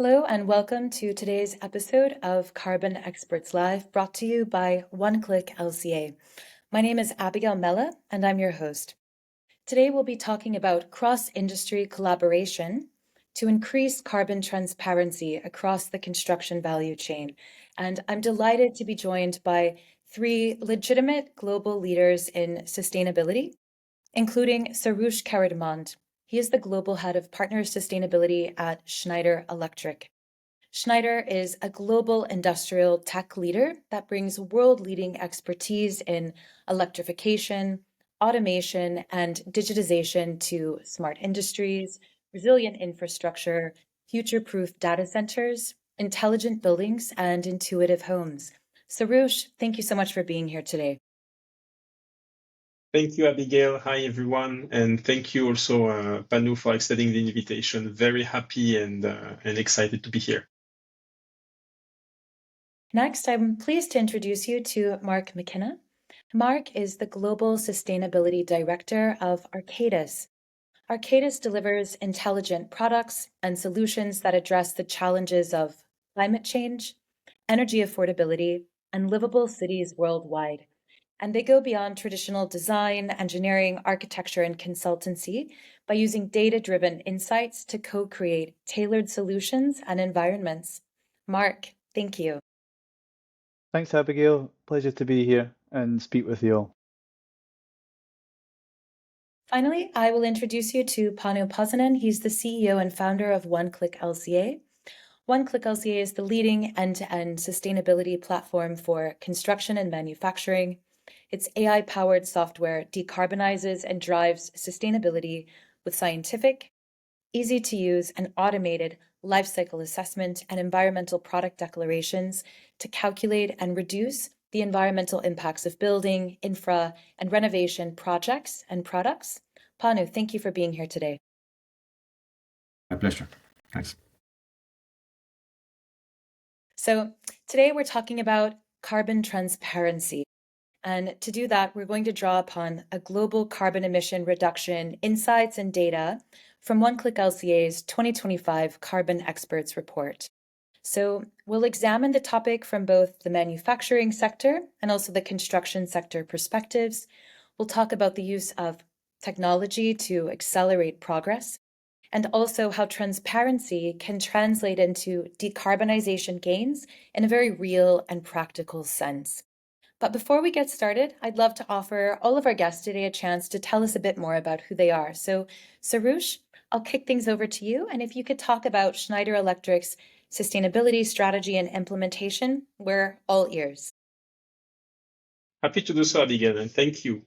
Hello and welcome to today's episode of Carbon Experts Live, brought to you by OneClick LCA. My name is Abigail Mella and I'm your host. Today we'll be talking about cross-industry collaboration to increase carbon transparency across the construction value chain. And I'm delighted to be joined by three legitimate global leaders in sustainability, including Saroush Karademond. He is the global head of partner sustainability at Schneider Electric. Schneider is a global industrial tech leader that brings world-leading expertise in electrification, automation, and digitization to smart industries, resilient infrastructure, future-proof data centers, intelligent buildings, and intuitive homes. Saroush, thank you so much for being here today. Thank you, Abigail. Hi, everyone. And thank you also, Panu, for extending the invitation. Very happy and excited to be here. Next, I'm pleased to introduce you to Mark McKenna. Mark is the Global Sustainability Director of Arcadis. Arcadis delivers intelligent products and solutions that address the challenges of climate change, energy affordability, and livable cities worldwide. And they go beyond traditional design, engineering, architecture, and consultancy by using data-driven insights to co-create tailored solutions and environments. Mark, thank you. Thanks, Abigail. Pleasure to be here and speak with you all. Finally, I will introduce you to Panu Pasanen. He's the CEO and founder of OneClick LCA. OneClick LCA is the leading end-to-end sustainability platform for construction and manufacturing. Its AI-powered software decarbonizes and drives sustainability with scientific, easy-to-use, and automated life cycle assessment and environmental product declarations to calculate and reduce the environmental impacts of building, infra, and renovation projects and products. Panu, thank you for being here today. My pleasure. Thanks. So today we're talking about carbon transparency. And to do that, we're going to draw upon a global carbon emission reduction insights and data from OneClick LCA's 2025 Carbon Experts Report. So we'll examine the topic from both the manufacturing sector and also the construction sector perspectives. We'll talk about the use of technology to accelerate progress, and also how transparency can translate into decarbonization gains in a very real and practical sense. But before we get started, I'd love to offer all of our guests today a chance to tell us a bit more about who they are. So, Saroush, I'll kick things over to you. And if you could talk about Schneider Electric's sustainability strategy and implementation, we're all ears. Happy to do so, Abigail, and thank you.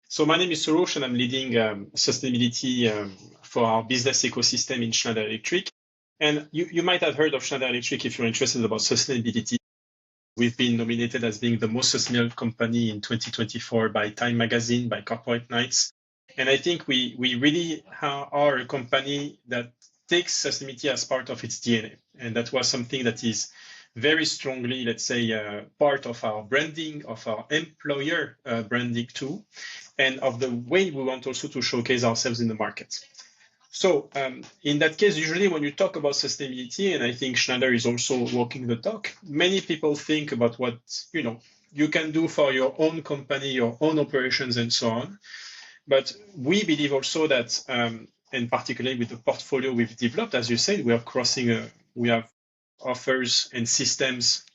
So my name is Saroush, and I'm leading sustainability for our business ecosystem in Schneider Electric. And you might have heard of Schneider Electric if you're interested about sustainability. We've been nominated as being the most sustainable company in 2024 by Time Magazine, by Corporate Knights. And I think we really are a company that takes sustainability as part of its DNA. And that was something that is very strongly, let's say, part of our branding, of our employer branding too, and of the way we want also to showcase ourselves in the market. So in that case, usually when you talk about sustainability, and I think Schneider is also walking the talk, many people think about what you can do for your own company, your own operations, and so on. But we believe also that, and particularly with the portfolio we've developed, as you said, we have offers and systems,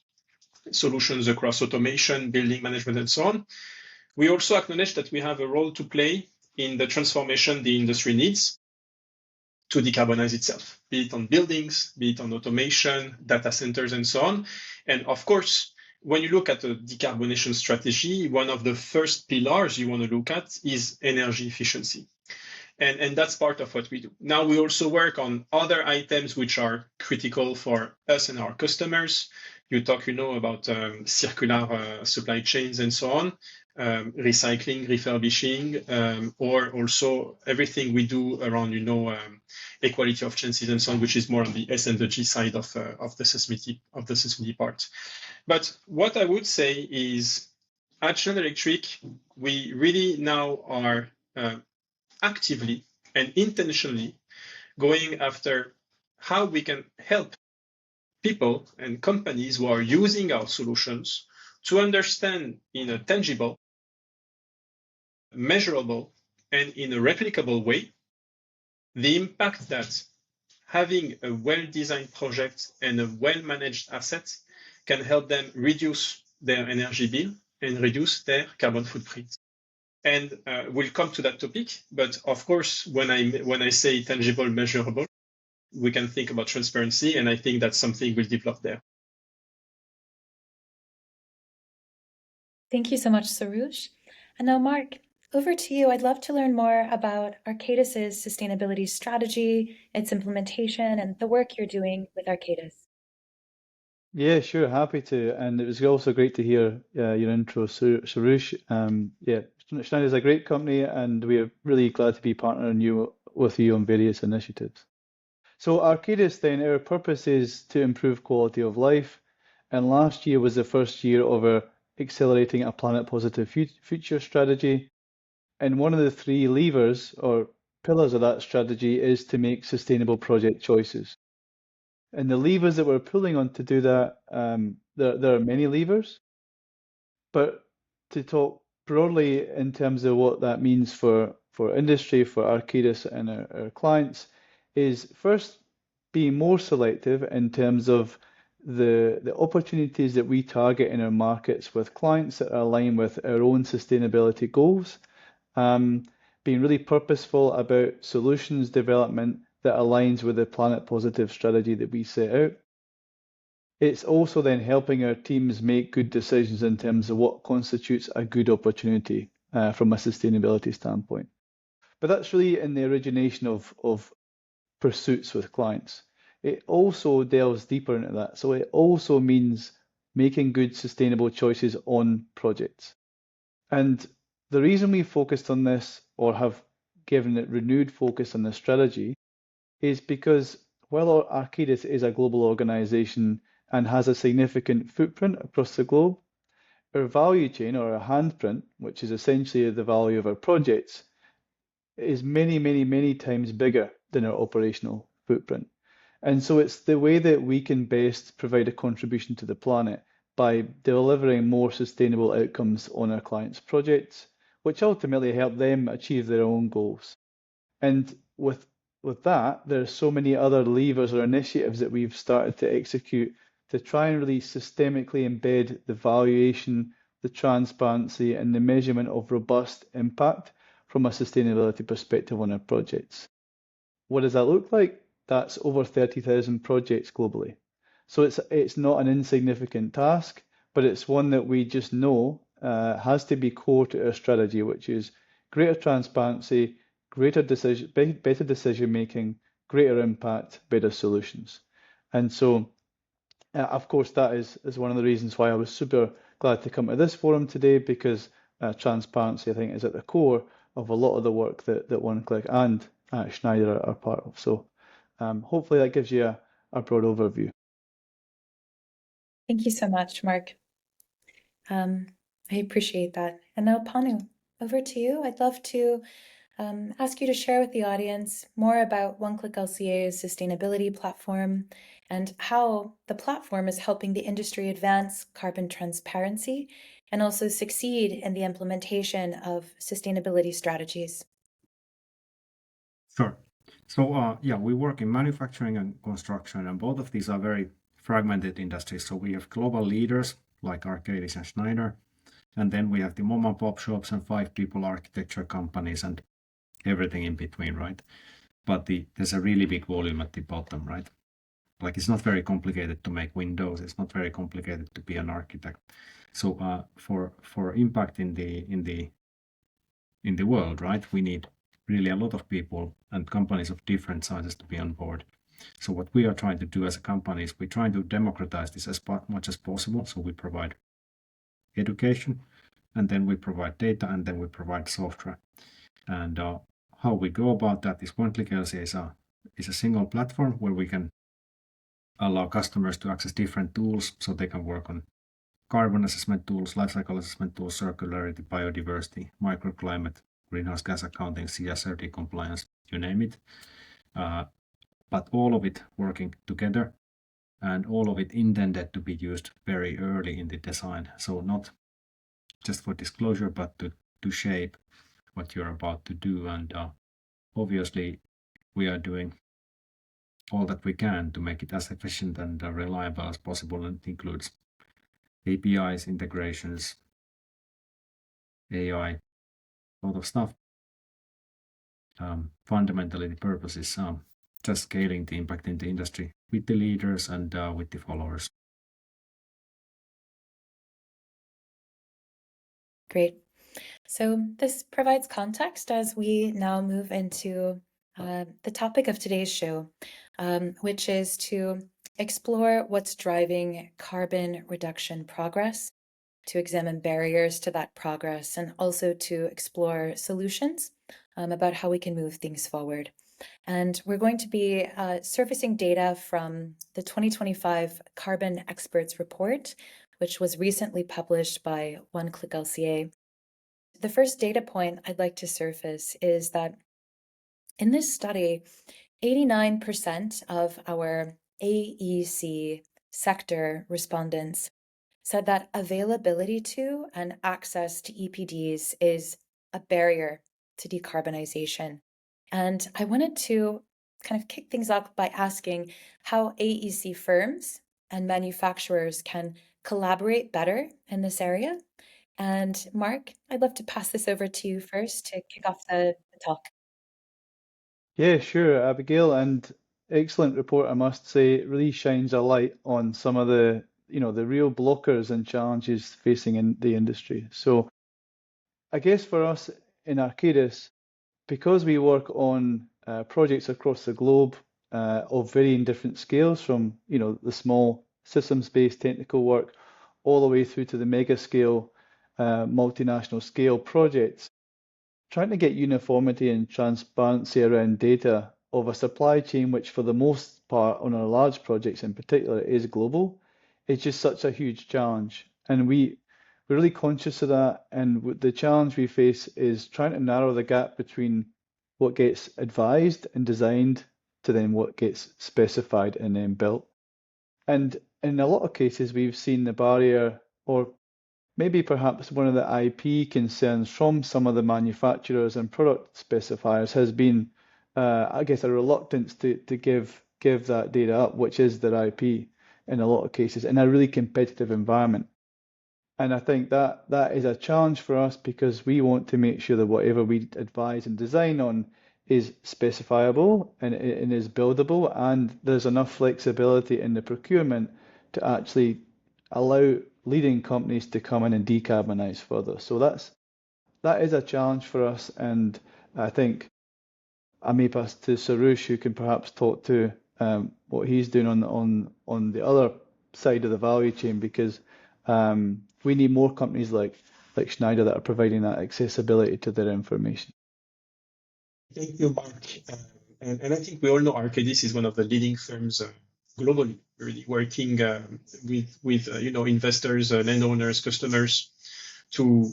solutions across automation, building management, and so on. We also acknowledge that we have a role to play in the transformation the industry needs to decarbonize itself, be it on buildings, be it on automation, data centers, and so on. And of course, when you look at a decarbonization strategy, one of the first pillars you want to look at is energy efficiency. And that's part of what we do. Now, we also work on other items which are critical for us and our customers. You talk, about circular supply chains and so on, recycling, refurbishing, or also everything we do around, equality of chances and so on, which is more on the S&G side of the sustainability part. But what I would say is, at Schneider Electric, we really now are actively and intentionally going after how we can help people and companies who are using our solutions to understand in a tangible, measurable, and in a replicable way the impact that having a well-designed project and a well-managed asset can help them reduce their energy bill and reduce their carbon footprint. And we'll come to that topic, but of course, when I say tangible, measurable, we can think about transparency, and I think that's something we'll develop there. Thank you so much, Soroush. And now, Mark, over to you. I'd love to learn more about Arcadis's sustainability strategy, its implementation, and the work you're doing with Arcadis. Yeah, sure, happy to. And it was also great to hear your intro, Soroush. Yeah, Schneider is a great company, and we're really glad to be partnering with you on various initiatives. So Arcadis then, our purpose is to improve quality of life, and last year was the first year of our Accelerating a Planet Positive Future strategy. And one of the three levers or pillars of that strategy is to make sustainable project choices. And the levers that we're pulling on to do that, there are many levers, but to talk broadly in terms of what that means for industry, for Arcadis and our clients, is first being more selective in terms of the opportunities that we target in our markets with clients that are aligned with our own sustainability goals, being really purposeful about solutions development that aligns with the Planet Positive strategy that we set out. It's also then helping our teams make good decisions in terms of what constitutes a good opportunity from a sustainability standpoint. But that's really in the origination of pursuits with clients. It also delves deeper into that. So it also means making good sustainable choices on projects. And the reason we focused on this, or have given it renewed focus on this strategy, is because while Arcadis is a global organization and has a significant footprint across the globe, our value chain, or our handprint, which is essentially the value of our projects, is many, many, many times bigger than our operational footprint. And so it's the way that we can best provide a contribution to the planet by delivering more sustainable outcomes on our clients' projects, which ultimately help them achieve their own goals. And with that, there are so many other levers or initiatives that we've started to execute to try and really systemically embed the valuation, the transparency, and the measurement of robust impact from a sustainability perspective on our projects. What does that look like? That's over 30,000 projects globally. So it's not an insignificant task, but it's one that we just know has to be core to our strategy, which is greater transparency, better decision making, greater impact, better solutions. And so, of course, that is one of the reasons why I was super glad to come to this forum today, because transparency, I think, is at the core of a lot of the work that OneClick and Schneider are part of. So hopefully that gives you a broad overview. Thank you so much, Mark. I appreciate that. And now, Panu, over to you. I'd love to ask you to share with the audience more about OneClick LCA's sustainability platform and how the platform is helping the industry advance carbon transparency and also succeed in the implementation of sustainability strategies. Sure. So yeah, we work in manufacturing and construction, and both of these are very fragmented industries. So we have global leaders like Arcadis and Schneider, and then we have the mom and pop shops and 5-people architecture companies and everything in between, right? But there's a really big volume at the bottom, right? Like, it's not very complicated to make windows. It's not very complicated to be an architect. So for impact in the world, right, we need really a lot of people and companies of different sizes to be on board. So what we are trying to do as a company is we're trying to democratize this as much as possible. So we provide education, and then we provide data, and then we provide software. And how we go about that is OneClick LCA is a single platform where we can allow customers to access different tools, so they can work on carbon assessment tools, lifecycle assessment tools, circularity, biodiversity, microclimate, greenhouse gas accounting, CSRD compliance, you name it. but all of it working together and all of it intended to be used very early in the design. So not just for disclosure, but to shape what you're about to do. And obviously, we are doing all that we can to make it as efficient and reliable as possible, and it includes APIs, integrations, AI, a lot of stuff. Fundamentally, the purpose is just scaling the impact in the industry with the leaders and with the followers. Great. So this provides context as we now move into the topic of today's show, which is to explore what's driving carbon reduction progress, to examine barriers to that progress, and also to explore solutions about how we can move things forward. And we're going to be surfacing data from the 2025 Carbon Experts Report, which was recently published by OneClick LCA. The first data point I'd like to surface is that in this study, 89% of our AEC sector respondents said that availability to and access to EPDs is a barrier to decarbonization. And I wanted to kind of kick things off by asking how AEC firms and manufacturers can collaborate better in this area. And Mark, I'd love to pass this over to you first to kick off the talk. Yeah, sure, Abigail, and excellent report, I must say. It really shines a light on some of the, the real blockers and challenges facing in the industry. So I guess for us in Arcadis, because we work on projects across the globe of varying different scales, from the small systems-based technical work all the way through to the mega scale, multinational scale projects, trying to get uniformity and transparency around data of a supply chain, which for the most part on our large projects in particular is global, is just such a huge challenge. And we're really conscious of that. And the challenge we face is trying to narrow the gap between what gets advised and designed to then what gets specified and then built. And in a lot of cases, we've seen the barrier, or maybe perhaps one of the IP concerns from some of the manufacturers and product specifiers has been, I guess, a reluctance to give that data up, which is their IP in a lot of cases, in a really competitive environment. And I think that is a challenge for us, because we want to make sure that whatever we advise and design on is specifiable and is buildable, and there's enough flexibility in the procurement to actually allow leading companies to come in and decarbonize further. So that is a challenge for us, and I think I may pass to Saroush, who can perhaps talk to what he's doing on the other side of the value chain, because we need more companies like Schneider that are providing that accessibility to their information. Thank you, Mark. And I think we all know Arcadis is one of the leading firms globally, really working with investors, landowners, customers to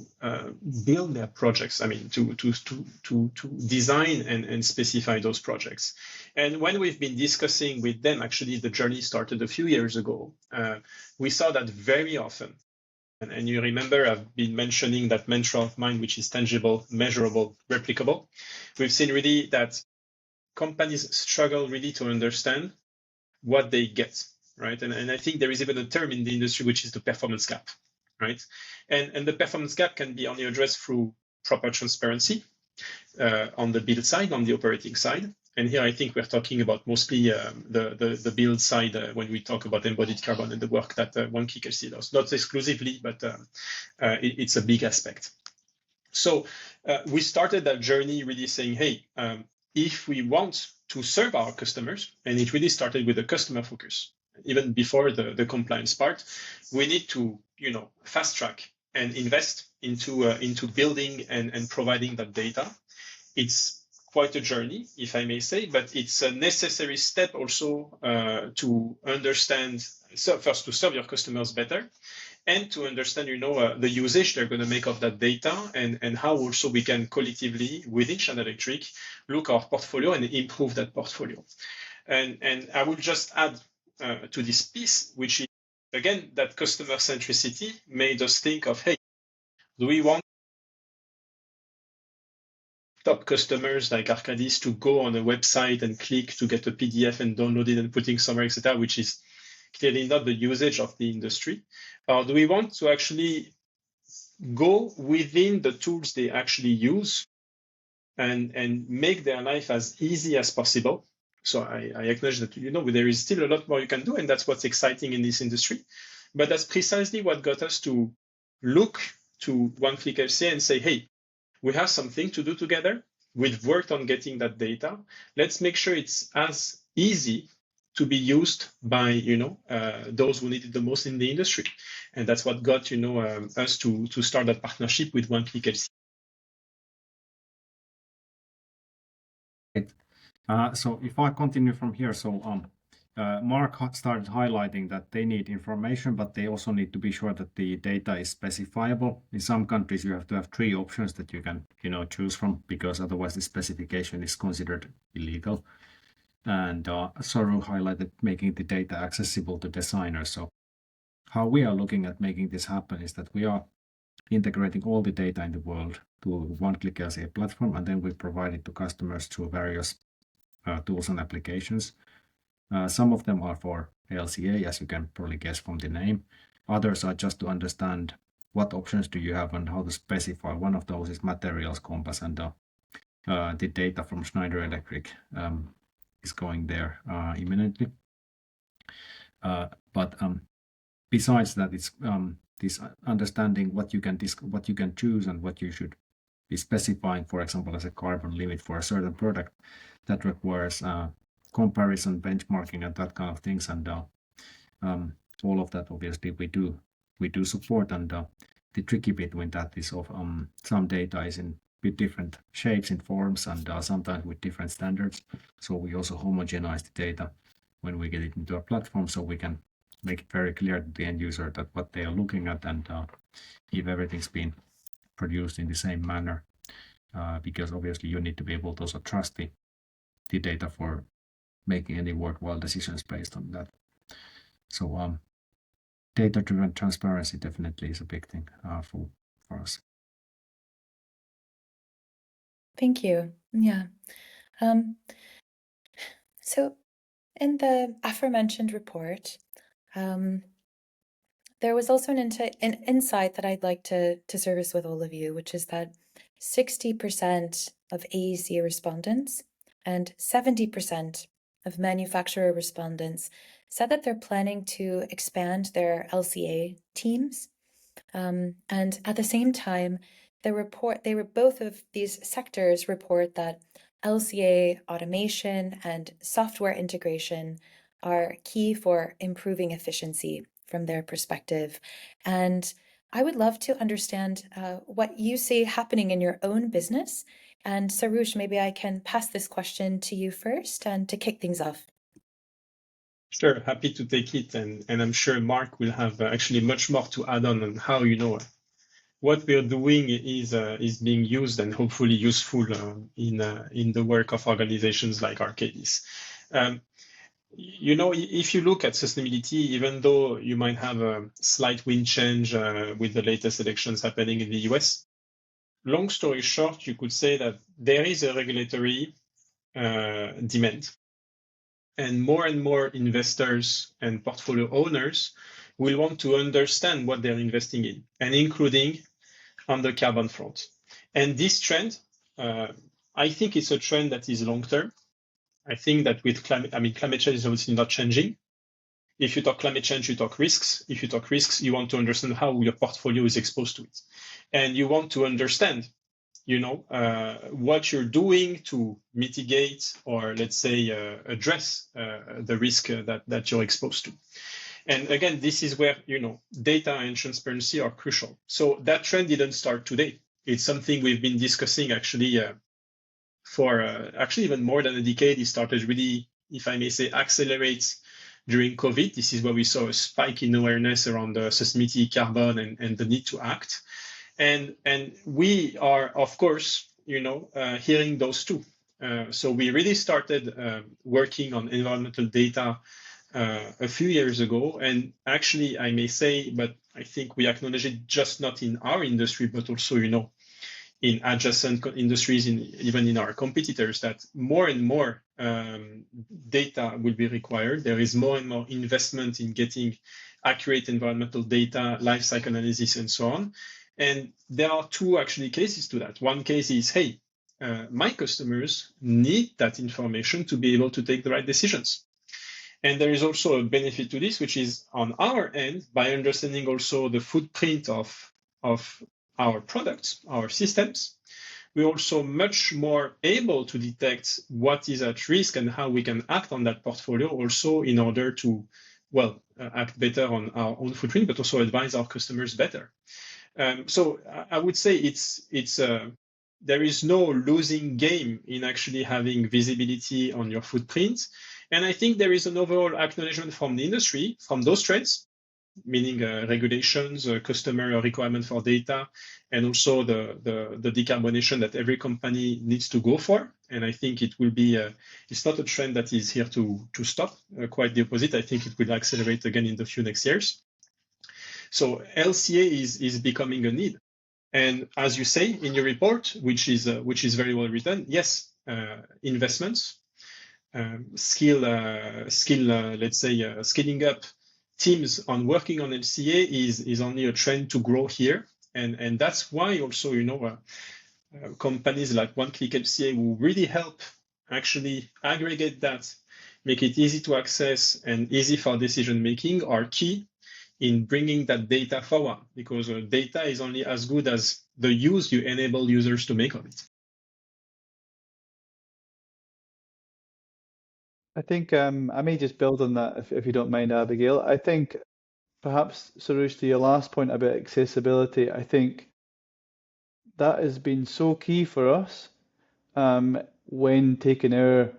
build their projects. I mean, to design and specify those projects. And when we've been discussing with them, actually the journey started a few years ago. We saw that very often. And you remember I've been mentioning that mantra of mine, which is tangible, measurable, replicable. We've seen really that companies struggle really to understand what they get, right? And I think there is even a term in the industry, which is the performance gap, right? And the performance gap can be only addressed through proper transparency on the build side, on the operating side. And here I think we're talking about mostly the build side when we talk about embodied carbon and the work that OneClick LCA does. Not exclusively, but it's a big aspect. So we started that journey really saying, hey, if we want to serve our customers, and it really started with a customer focus, even before the compliance part, we need to fast track and invest into building and providing that data. It's quite a journey, if I may say, but it's a necessary step also to understand, so first to serve your customers better, and to understand, the usage they're going to make of that data, and how also we can collectively within Schneider Electric look our portfolio and improve that portfolio. And I will just add to this piece, which is, again, that customer centricity made us think of, hey, do we want top customers like Arcadis to go on a website and click to get a PDF and download it and putting somewhere, etc., which is clearly not the usage of the industry? Or do we want to actually go within the tools they actually use and make their life as easy as possible? So I acknowledge that, there is still a lot more you can do, and that's what's exciting in this industry. But that's precisely what got us to look to One-Click LCA and say, hey, we have something to do together. We've worked on getting that data. Let's make sure it's as easy to be used by those who need it the most in the industry. And that's what got us to start that partnership with One-Click LCA. So if I continue from here, Mark started highlighting that they need information, but they also need to be sure that the data is specifiable. In some countries, you have to have 3 options that you can, choose from, because otherwise the specification is considered illegal. And Saru highlighted making the data accessible to designers. So how we are looking at making this happen is that we are integrating all the data in the world to One-Click LCA platform, and then we provide it to customers through various tools and applications. Some of them are for LCA, as you can probably guess from the name. Others are just to understand what options do you have and how to specify. One of those is materials compass, and the data from Schneider Electric is going there imminently. But besides that, it's this understanding what you can choose and what you should be specifying, for example, as a carbon limit for a certain product that requires comparison, benchmarking, and that kind of things. And all of that, obviously, we do support. And the tricky bit with that is some data is with different shapes and forms, and sometimes with different standards. So we also homogenize the data when we get it into our platform, so we can make it very clear to the end user that what they are looking at, and if everything's been produced in the same manner, because obviously you need to be able to also trust the data for making any worthwhile decisions based on that. So data-driven transparency definitely is a big thing for us. Thank you. Yeah. So in the aforementioned report, there was also an insight that I'd like to service with all of you, which is that 60% of AEC respondents and 70% of manufacturer respondents said that they're planning to expand their LCA teams. And at the same time, both of these sectors report that LCA automation and software integration are key for improving efficiency from their perspective. And I would love to understand what you see happening in your own business. And Sarush, maybe I can pass this question to you first and to kick things off. Sure, happy to take it. And I'm sure Mark will have actually much more to add on how, what we're doing is being used and hopefully useful in the work of organizations like Arcadis. If you look at sustainability, even though you might have a slight wind change with the latest elections happening in the US, long story short, you could say that there is a regulatory demand. And more investors and portfolio owners will want to understand what they're investing in, and including on the carbon front. And this trend, I think it's a trend that is long-term. I think that with climate change is obviously not changing. If you talk climate change, you talk risks. If you talk risks, you want to understand how your portfolio is exposed to it. And you want to understand, what you're doing to mitigate or, let's say, address the risk that you're exposed to. And again, this is where, data and transparency are crucial. So that trend didn't start today. It's something we've been discussing actually for actually even more than a decade. It started really, if I may say, accelerate during COVID. This is where we saw a spike in awareness around the sustainability, carbon, and the need to act. And we are, of course, hearing those two. So we really started working on environmental data a few years ago. And actually, I may say, but I think we acknowledge it just not in our industry, but also, in adjacent industries, even in our competitors, that more and more data will be required. There is more and more investment in getting accurate environmental data, life cycle analysis, and so on. And there are two actually cases to that. One case is, hey, my customers need that information to be able to take the right decisions. And there is also a benefit to this, which is on our end, by understanding also the footprint of our products, our systems, we're also much more able to detect what is at risk and how we can act on that portfolio also in order to, act better on our own footprint, but also advise our customers better. So I would say there is no losing game in actually having visibility on your footprint. And I think there is an overall acknowledgement from the industry, from those trends, meaning regulations, customer requirement for data, and also the decarbonation that every company needs to go for. And I think it will be, it's not a trend that is here to stop, quite the opposite. I think it will accelerate again in the few next years. So LCA is becoming a need. And as you say in your report, which is very well written, yes, investments, scaling up teams on working on LCA is only a trend to grow here. And that's why also, companies like OneClick LCA will really help actually aggregate that, make it easy to access and easy for decision making, are key in bringing that data forward, because data is only as good as the use you enable users to make of it. I think I may just build on that if you don't mind, Abigail. I think perhaps, Saroush, to your last point about accessibility, I think that has been so key for us when taking our.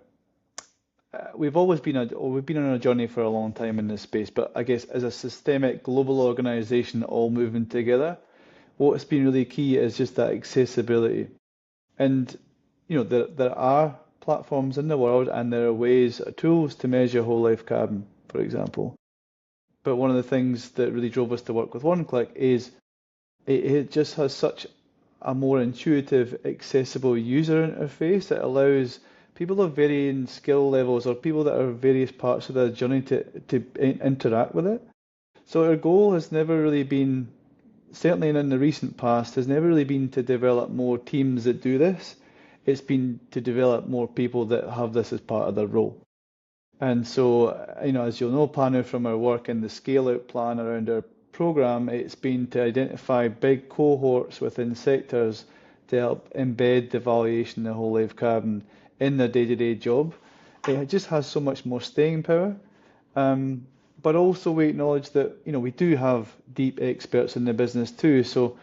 We've been on a journey for a long time in this space, but I guess as a systemic global organization all moving together, what's been really key is just that accessibility. And there are platforms in the world and there are ways, tools to measure whole life carbon, for example. But one of the things that really drove us to work with OneClick is it just has such a more intuitive, accessible user interface that allows people of varying skill levels or people that are various parts of their journey to interact with it. So our goal has never really been, certainly in the recent past, has never really been to develop more teams that do this. It's been to develop more people that have this as part of their role. And so, as you'll know, Panu, from our work in the scale-out plan around our program, it's been to identify big cohorts within sectors to help embed the valuation of whole life carbon in their day-to-day job. It just has so much more staying power. But also we acknowledge that, we do have deep experts in the business too. So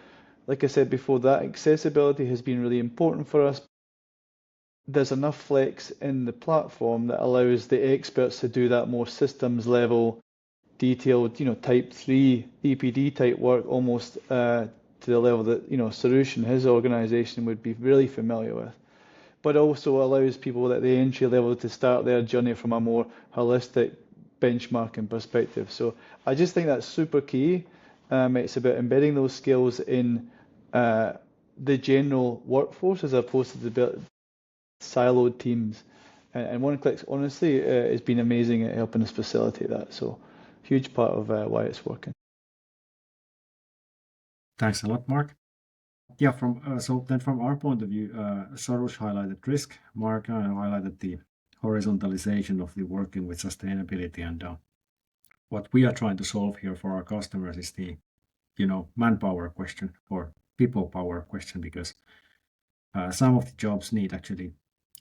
like I said before, that accessibility has been really important for us. There's enough flex in the platform that allows the experts to do that more systems level, detailed, type 3 EPD type work, almost to the level that, Saroush and his organization would be really familiar with. But also allows people at the entry level to start their journey from a more holistic benchmarking perspective. So I just think that's super key. It's about embedding those skills in the general workforce as opposed to the siloed teams. And OneClick, honestly, has been amazing at helping us facilitate that. So huge part of why it's working. Thanks a lot, Mark. Yeah, from our point of view, Saroush highlighted risk, Mark highlighted the horizontalization of the working with sustainability, and what we are trying to solve here for our customers is the manpower question or people power question, because some of the jobs need actually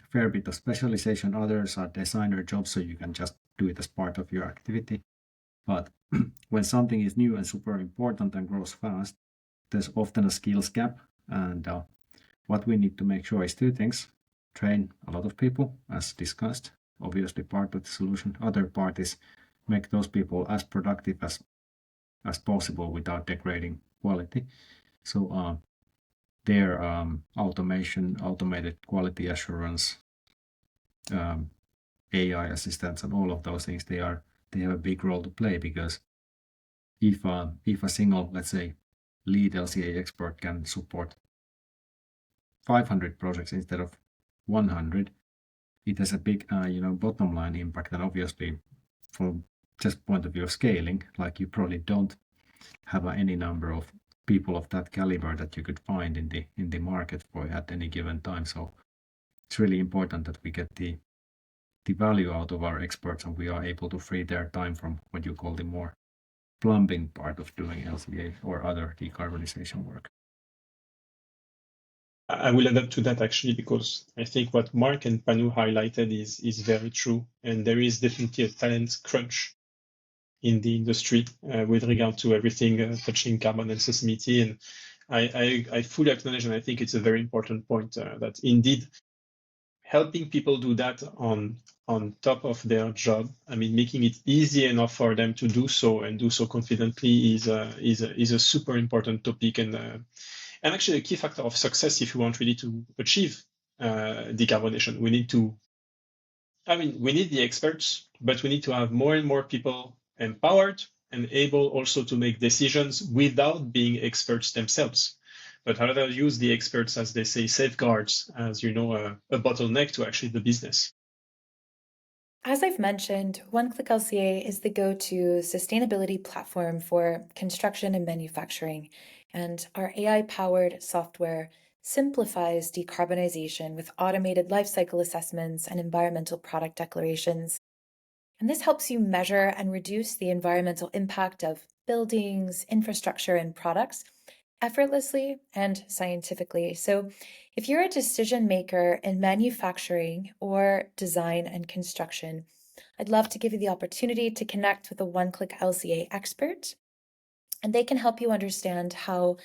a fair bit of specialization, others are designer jobs, so you can just do it as part of your activity. But when something is new and super important and grows fast, there's often a skills gap, and what we need to make sure is two things: train a lot of people, as discussed, obviously part of the solution. Other part is make those people as productive as possible without degrading quality. So their automation, automated quality assurance, AI assistants and all of those things, they have a big role to play, because if a single, let's say, lead LCA expert can support 500 projects instead of 100, it has a big bottom line impact. And obviously, from just point of view of scaling, like, you probably don't have any number of people of that caliber that you could find in the market for at any given time. So it's really important that we get the value out of our experts, and we are able to free their time from what you call the more plumbing part of doing LCA or other decarbonization work. I will add up to that, actually, because I think what Mark and Panu highlighted is very true, and there is definitely a talent crunch in the industry with regard to everything touching carbon and sustainability. And I fully acknowledge, and I think it's a very important point, that indeed helping people do that on top of their job, I mean, making it easy enough for them to do so and do so confidently is a super important topic, and actually a key factor of success if you want really to achieve decarbonization. We need the experts, but we need to have more and more people empowered and able also to make decisions without being experts themselves, but rather use the experts, as they say, safeguards, as a bottleneck to actually the business. As I've mentioned, OneClick LCA is the go-to sustainability platform for construction and manufacturing, and our AI-powered software simplifies decarbonization with automated lifecycle assessments and environmental product declarations. And this helps you measure and reduce the environmental impact of buildings, infrastructure, and products effortlessly and scientifically. So if you're a decision maker in manufacturing or design and construction, I'd love to give you the opportunity to connect with a OneClick LCA expert, and they can help you understand how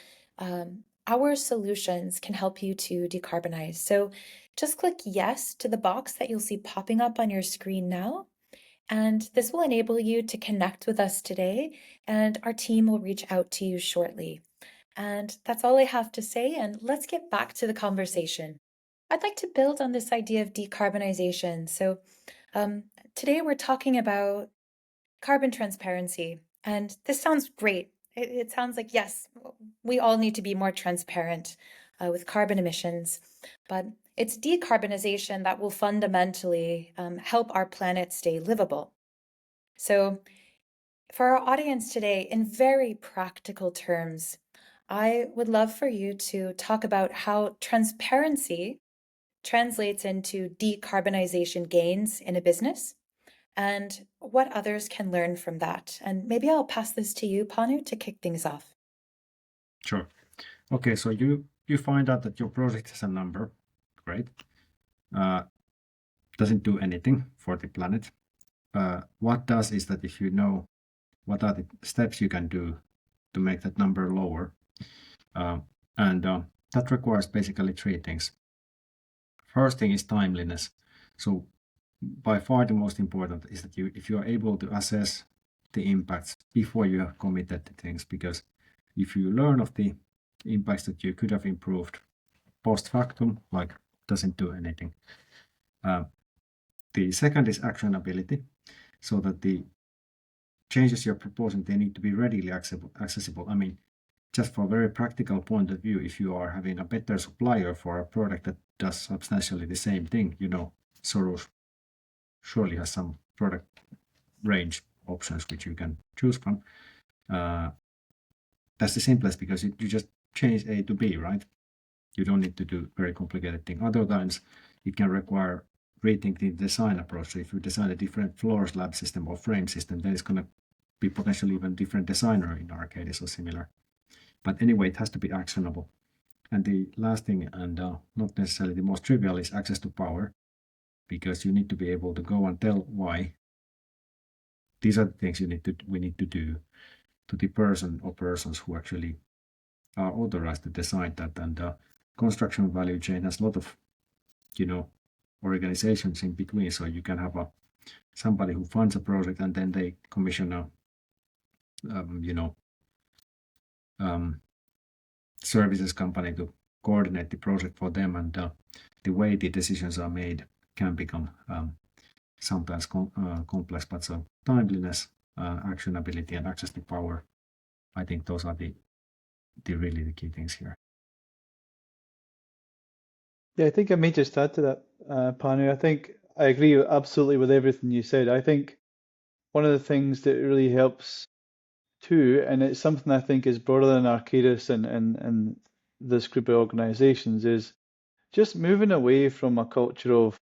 our solutions can help you to decarbonize. So just click yes to the box that you'll see popping up on your screen now, and this will enable you to connect with us today, and our team will reach out to you shortly. And that's all I have to say, and let's get back to the conversation. I'd like to build on this idea of decarbonization. So today we're talking about carbon transparency, and this sounds great. It sounds like, yes, we all need to be more transparent with carbon emissions, but it's decarbonization that will fundamentally help our planet stay livable. So for our audience today, in very practical terms, I would love for you to talk about how transparency translates into decarbonization gains in a business and what others can learn from that. And maybe I'll pass this to you, Panu, to kick things off. Sure. Okay, so you find out that your project has a number. Great. Doesn't do anything for the planet. What does is that if you know what are the steps you can do to make that number lower, and that requires basically three things. First thing is timeliness. So by far the most important is that if you are able to assess the impacts before you have committed to things, because if you learn of the impacts that you could have improved post factum, like, doesn't do anything. The second is actionability, so that the changes you're proposing, they need to be readily accessible. I mean, just from a very practical point of view, if you are having a better supplier for a product that does substantially the same thing, Soroush surely has some product range options which you can choose from. That's the simplest, because you just change A to B, right? You don't need to do very complicated thing. Other times it can require rethinking the design approach. So if you design a different floor slab system or frame system, then it's going to be potentially even different designer in our case or similar. But anyway, it has to be actionable. And the last thing, and not necessarily the most trivial, is access to power, because you need to be able to go and tell why these are the things we need to do to the person or persons who actually are authorized to decide that. And construction value chain has a lot of, organizations in between. So you can have somebody who funds a project, and then they commission a, services company to coordinate the project for them. And the way the decisions are made can become sometimes complex, but so timeliness, actionability, and access to power, I think those are the really the key things here. Yeah, I think I may just add to that, Panu. I think I agree absolutely with everything you said. I think one of the things that really helps too, and it's something I think is broader than Arcadis and this group of organizations, is just moving away from a culture of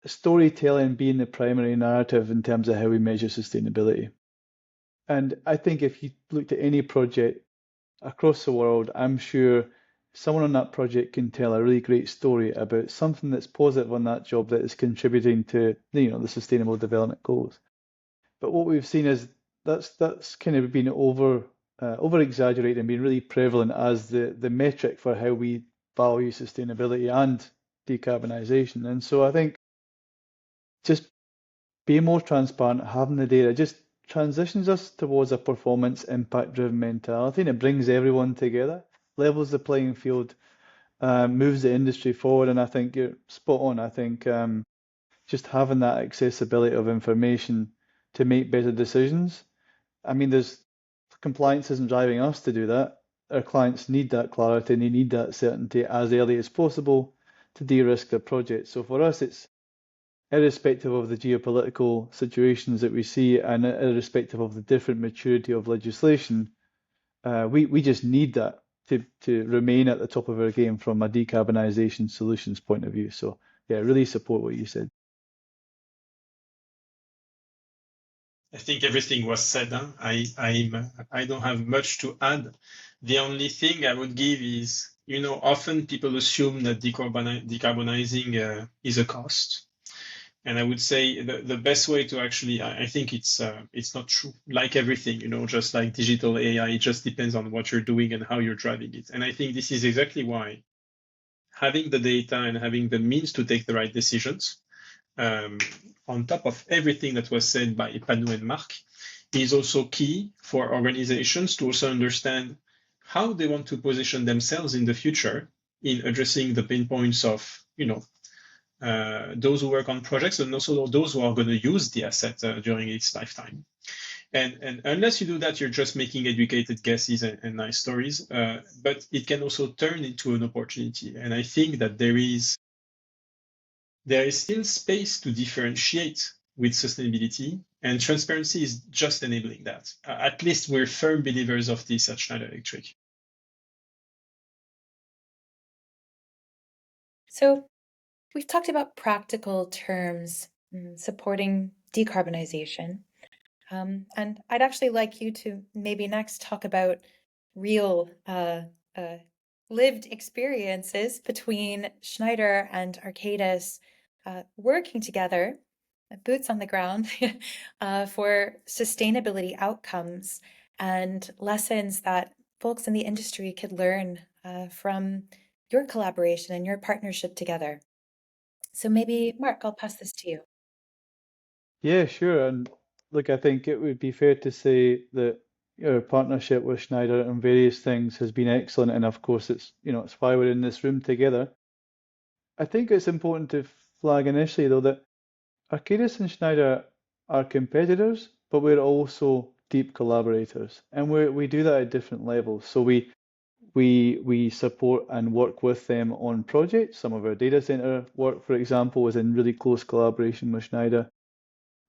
storytelling being the primary narrative in terms of how we measure sustainability. And I think if you looked at any project across the world, I'm sure someone on that project can tell a really great story about something that's positive on that job that is contributing to the Sustainable Development Goals. But what we've seen is that's kind of been over exaggerated and been really prevalent as the metric for how we value sustainability and decarbonisation. And so I think just being more transparent, having the data, just transitions us towards a performance impact driven mentality, and it brings everyone together, levels the playing field, moves the industry forward. And I think you're spot on. I think just having that accessibility of information to make better decisions. I mean, there's compliance isn't driving us to do that. Our clients need that clarity and they need that certainty as early as possible to de-risk their project. So for us, it's irrespective of the geopolitical situations that we see and irrespective of the different maturity of legislation, we just need that to remain at the top of our game from a decarbonisation solutions point of view. So yeah, really support what you said. I think everything was said. Huh? I don't have much to add. The only thing I would give is, often people assume that decarbonizing is a cost. And I would say the best way to actually, I think it's not true. Like everything, just like digital AI, it just depends on what you're doing and how you're driving it. And I think this is exactly why having the data and having the means to take the right decisions, on top of everything that was said by Panu and Mark, is also key for organizations to also understand how they want to position themselves in the future in addressing the pain points of, those who work on projects and also those who are going to use the asset during its lifetime. And unless you do that, you're just making educated guesses and nice stories, but it can also turn into an opportunity. And I think that there is still space to differentiate with sustainability, and transparency is just enabling that. At least we're firm believers of this at Schneider Electric. So we've talked about practical terms supporting decarbonization. And I'd actually like you to maybe next talk about real lived experiences between Schneider and Arcadis working together, boots on the ground, for sustainability outcomes and lessons that folks in the industry could learn from your collaboration and your partnership together. So maybe, Mark, I'll pass this to you. Yeah, sure. And look, I think it would be fair to say that our partnership with Schneider on various things has been excellent. And of course, it's why we're in this room together. I think it's important to flag initially, though, that Arcadis and Schneider are competitors, but we're also deep collaborators, and we do that at different levels. So we support and work with them on projects. Some of our data center work, for example, is in really close collaboration with Schneider.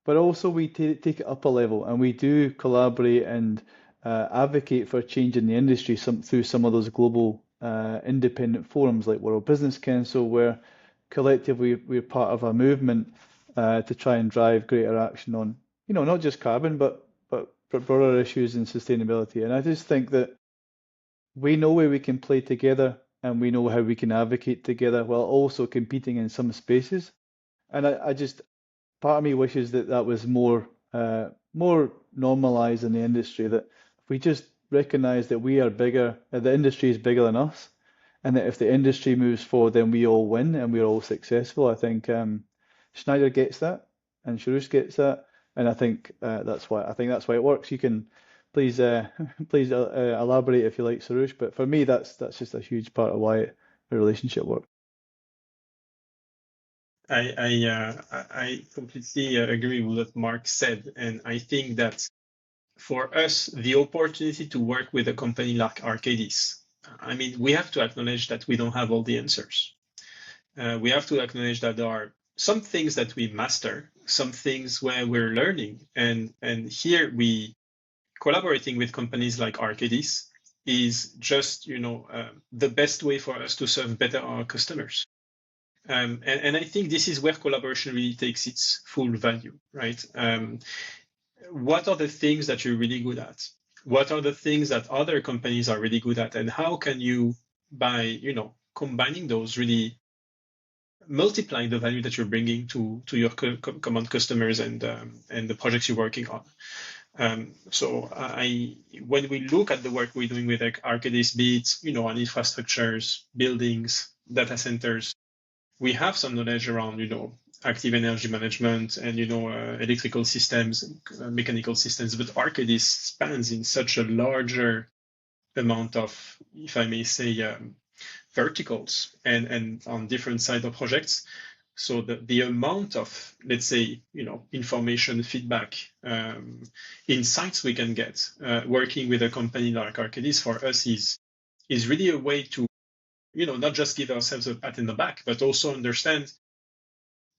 But also we take it up a level, and we do collaborate and advocate for change in the industry through some of those global independent forums like World Business Council, where collectively we're part of a movement to try and drive greater action on, not just carbon, but broader issues in sustainability. And I just think that we know where we can play together, and we know how we can advocate together while also competing in some spaces. And part of me wishes that was more normalized in the industry, that if we just recognize that we are bigger, the industry is bigger than us, and that if the industry moves forward, then we all win and we're all successful. I think Schneider gets that, and Shuroosh gets that, and I think that's why it works. You can please elaborate if you like, Shuroosh, but for me, that's just a huge part of why the relationship works. I completely agree with what Mark said, and I think that for us, the opportunity to work with a company like Arcadis, I mean, we have to acknowledge that we don't have all the answers. We have to acknowledge that there are some things that we master, some things where we're learning, and here we collaborating with companies like Arcadis is just the best way for us to serve better our customers. And I think this is where collaboration really takes its full value, right? What are the things that you're really good at? What are the things that other companies are really good at? And how can you, by combining those, really multiply the value that you're bringing to your common customers and the projects you're working on? So when we look at the work we're doing with Arcadis, be it on infrastructures, buildings, data centers, we have some knowledge around active energy management and electrical systems, mechanical systems, but Arcadis spans in such a larger amount of, if I may say, verticals and on different side of projects. So the amount of, let's say, information, feedback, insights we can get working with a company like Arcadis for us is really a way to, not just give ourselves a pat in the back, but also understand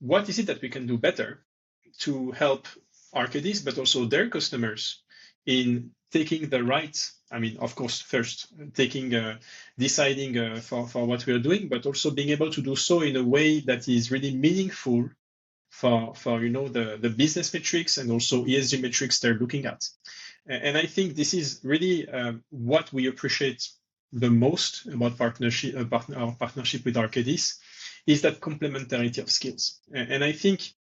what is it that we can do better to help Arcadis, but also their customers in taking the right, I mean, of course, first deciding for what we are doing, but also being able to do so in a way that is really meaningful for the business metrics and also ESG metrics they're looking at. And I think this is really what we appreciate the most about our partnership with Arcadis, is that complementarity of skills. And I think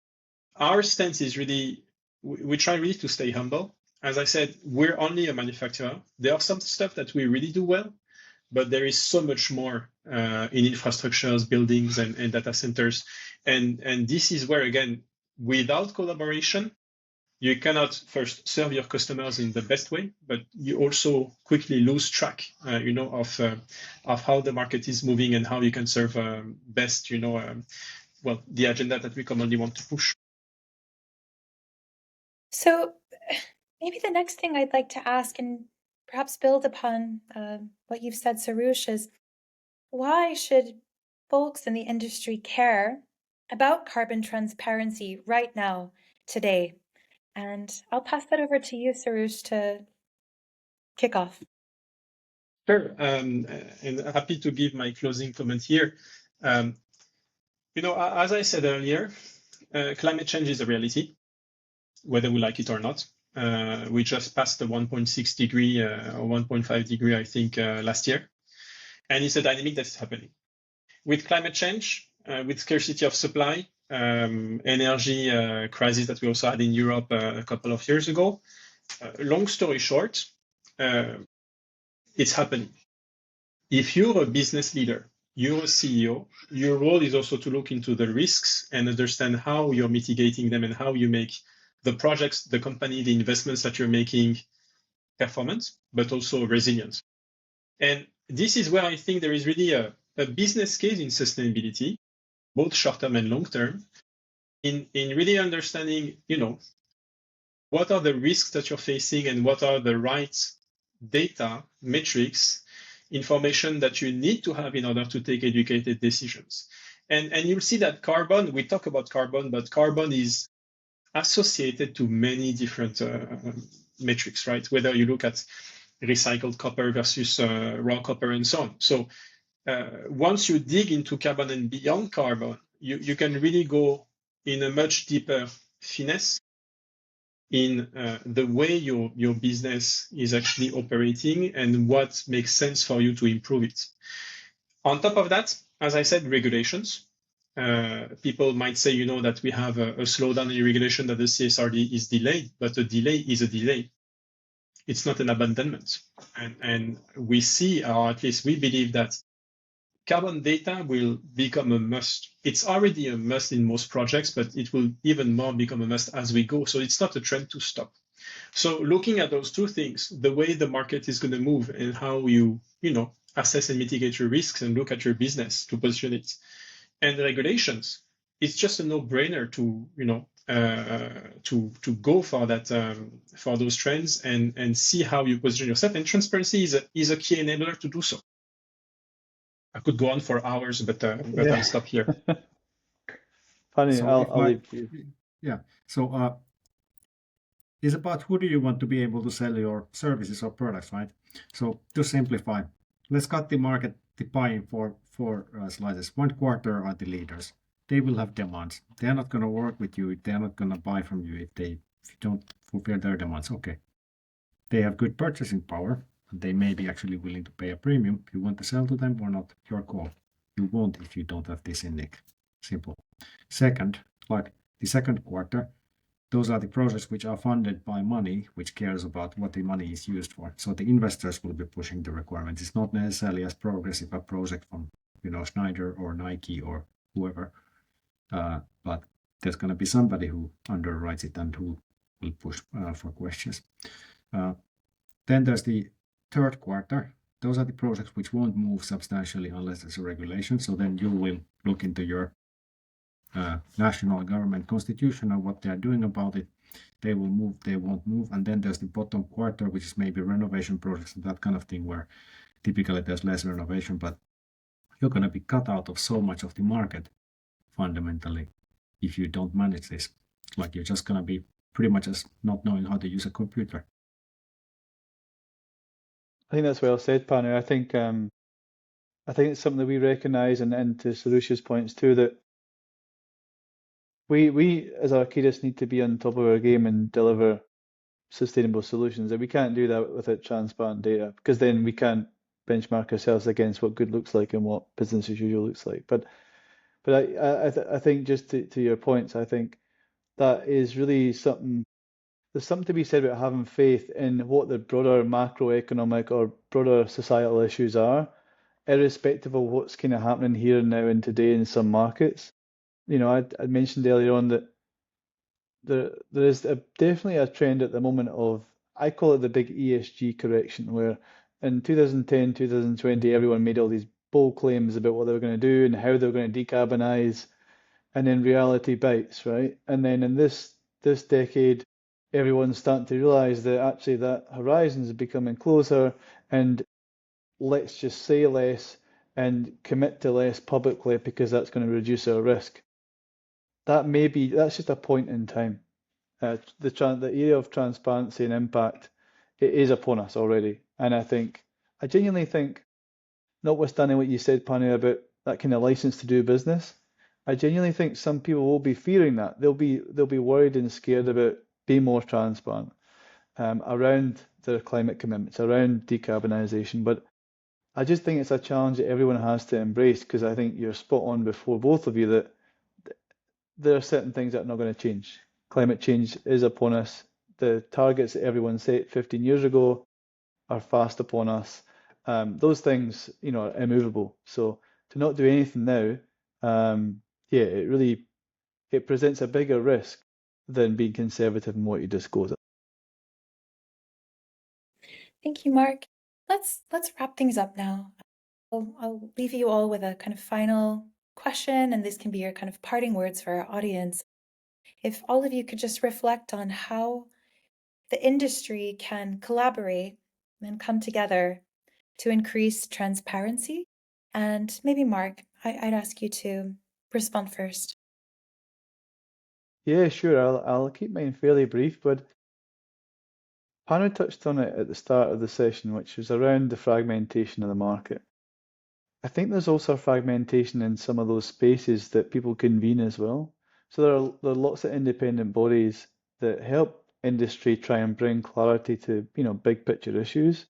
our stance is really, we try really to stay humble. As I said, we're only a manufacturer. There are some stuff that we really do well, but there is so much more in infrastructures, buildings, and data centers. And this is where, again, without collaboration, you cannot first serve your customers in the best way, but you also quickly lose track, of how the market is moving and how you can serve best, the agenda that we commonly want to push. So maybe the next thing I'd like to ask, and perhaps build upon what you've said, Soroush, is why should folks in the industry care about carbon transparency right now, today? And I'll pass that over to you, Soroush, to kick off. Sure, and happy to give my closing comment here. As I said earlier, climate change is a reality, whether we like it or not. We just passed the 1.6 degree or 1.5 degree, I think, last year. And it's a dynamic that's happening. With climate change, with scarcity of supply, energy crisis that we also had in Europe a couple of years ago. Long story short, it's happening. If you're a business leader, you're a CEO, your role is also to look into the risks and understand how you're mitigating them and how you make the projects, the company, the investments that you're making performant, but also resilient. And this is where I think there is really a business case in sustainability, both short-term and long-term, in really understanding, what are the risks that you're facing and what are the right data, metrics, information that you need to have in order to take educated decisions. And you'll see that carbon, we talk about carbon, but carbon is associated to many different metrics, right? Whether you look at recycled copper versus raw copper and so on. So once you dig into carbon and beyond carbon, you can really go in a much deeper finesse in the way your business is actually operating and what makes sense for you to improve it. On top of that, as I said, regulations. People might say, that we have a slowdown in regulation, that the CSRD is delayed, but a delay is a delay. It's not an abandonment. And we see, or at least we believe, that carbon data will become a must. It's already a must in most projects, but it will even more become a must as we go. So it's not a trend to stop. So looking at those two things, the way the market is going to move and how you, assess and mitigate your risks and look at your business to position it, and regulations, it's just a no-brainer to to go for that for those trends and see how you position yourself. And transparency is a key enabler to do so. I could go on for hours, but I'll stop here. Funny, So I'll leave it to you. Yeah. So it's about who do you want to be able to sell your services or products, right? So to simplify, let's cut the market, the pie in four slices. One quarter are the leaders. They will have demands. They're not going to work with you. They're not going to buy from you if you don't fulfill their demands. Okay. They have good purchasing power. And they may be actually willing to pay a premium. You want to sell to them or not, your call. You won't if you don't have this in Nick. Simple. Second, like the second quarter, those are the projects which are funded by money, which cares about what the money is used for. So the investors will be pushing the requirements. It's not necessarily as progressive a project from Schneider or Nike or whoever, but there's going to be somebody who underwrites it and who will push for questions. Then there's the third quarter. Those are the projects which won't move substantially unless there's a regulation. So then you will look into your national government constitution and what they're doing about it. They will move, they won't move. And then there's the bottom quarter, which is maybe renovation projects and that kind of thing, where typically there's less renovation, but you're going to be cut out of so much of the market fundamentally if you don't manage this. Like you're just going to be pretty much as not knowing how to use a computer. I think that's well said, Panu. I think it's something that we recognise, and to Sarusha's points too, that we as Arcadis need to be on top of our game and deliver sustainable solutions. And we can't do that without transparent data, because then we can't benchmark ourselves against what good looks like and what business as usual looks like. But I think just to your points, I think that is really something. There's something to be said about having faith in what the broader macroeconomic or broader societal issues are, irrespective of what's kind of happening here and now and today in some markets. I mentioned earlier on that there is definitely a trend at the moment of, I call it the big ESG correction, where in 2010, 2020, everyone made all these bold claims about what they were going to do and how they were going to decarbonize, and then reality bites, right? And then in this decade, everyone's starting to realize that actually that horizon is becoming closer, and let's just say less and commit to less publicly because that's going to reduce our risk. That's just a point in time. The area of transparency and impact, it is upon us already. And I genuinely think, notwithstanding what you said, Panu, about that kind of license to do business, I genuinely think some people will be fearing that. They'll be worried and scared about being more transparent around their climate commitments, around decarbonisation. But I just think it's a challenge that everyone has to embrace, because I think you're spot on before, both of you, that there are certain things that are not going to change. Climate change is upon us. The targets that everyone set 15 years ago are fast upon us. Those things, are immovable. So to not do anything now, it presents a bigger risk than being conservative in what you disclose. Thank you, Mark. Let's wrap things up now. I'll leave you all with a kind of final question, and this can be your kind of parting words for our audience. If all of you could just reflect on how the industry can collaborate and come together to increase transparency. And maybe Mark, I'd ask you to respond first. Yeah, sure. I'll keep mine fairly brief, but Panu touched on it at the start of the session, which was around the fragmentation of the market. I think there's also fragmentation in some of those spaces that people convene as well. So there are lots of independent bodies that help industry try and bring clarity to, big picture issues.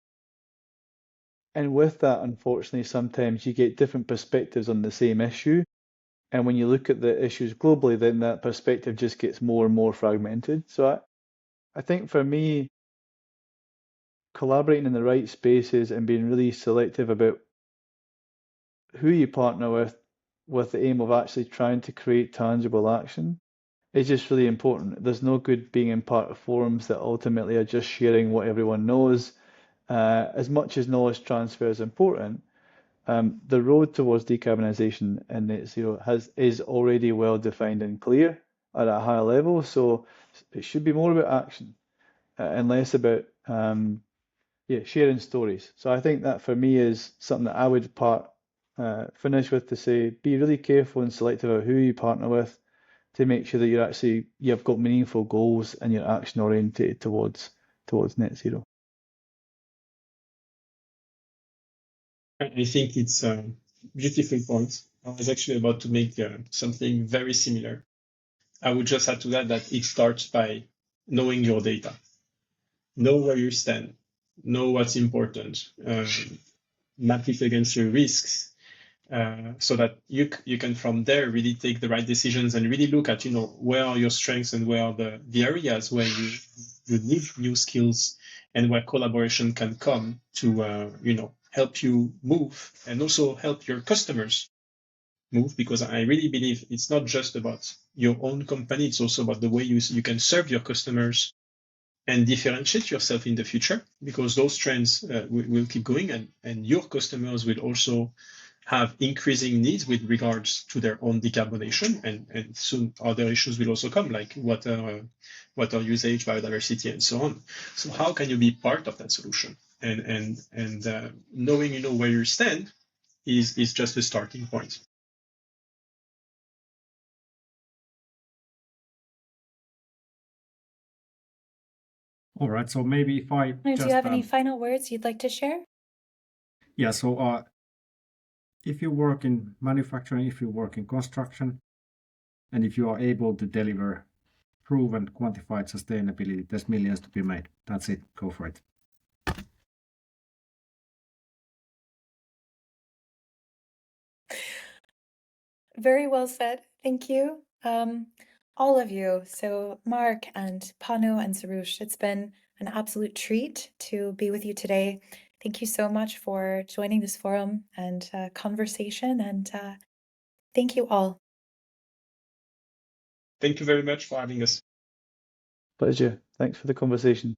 And with that, unfortunately, sometimes you get different perspectives on the same issue. And when you look at the issues globally, then that perspective just gets more and more fragmented. So I think for me, collaborating in the right spaces and being really selective about who you partner with the aim of actually trying to create tangible action, is just really important. There's no good being in part of forums that ultimately are just sharing what everyone knows. As much as knowledge transfer is important, the road towards decarbonisation and net zero is already well defined and clear at a high level. So it should be more about action and less about sharing stories. So I think that for me is something that I would finish with, to say, be really careful and selective of who you partner with, to make sure that you've got meaningful goals and you're action oriented towards net zero. I think it's a beautiful point. I was actually about to make something very similar. I would just add to that it starts by knowing your data. Know where you stand, know what's important, map it against your risks, so that you can from there really take the right decisions and really look at, where are your strengths and where are the areas where you need new skills and where collaboration can come to, help you move and also help your customers move, because I really believe it's not just about your own company, it's also about the way you can serve your customers and differentiate yourself in the future, because those trends will keep going, and your customers will also have increasing needs with regards to their own decarbonation, and soon other issues will also come, like water usage, biodiversity, and so on. So how can you be part of that solution? And knowing where you stand is just a starting point. All right, so maybe if I Do you have any final words you'd like to share? Yeah, so if you work in manufacturing, if you work in construction, and if you are able to deliver proven quantified sustainability, there's millions to be made. That's it. Go for it. Very well said. Thank you. All of you. So Mark and Panu and Sarush, it's been an absolute treat to be with you today. Thank you so much for joining this forum and conversation, and thank you all. Thank you very much for having us. Pleasure. Thanks for the conversation.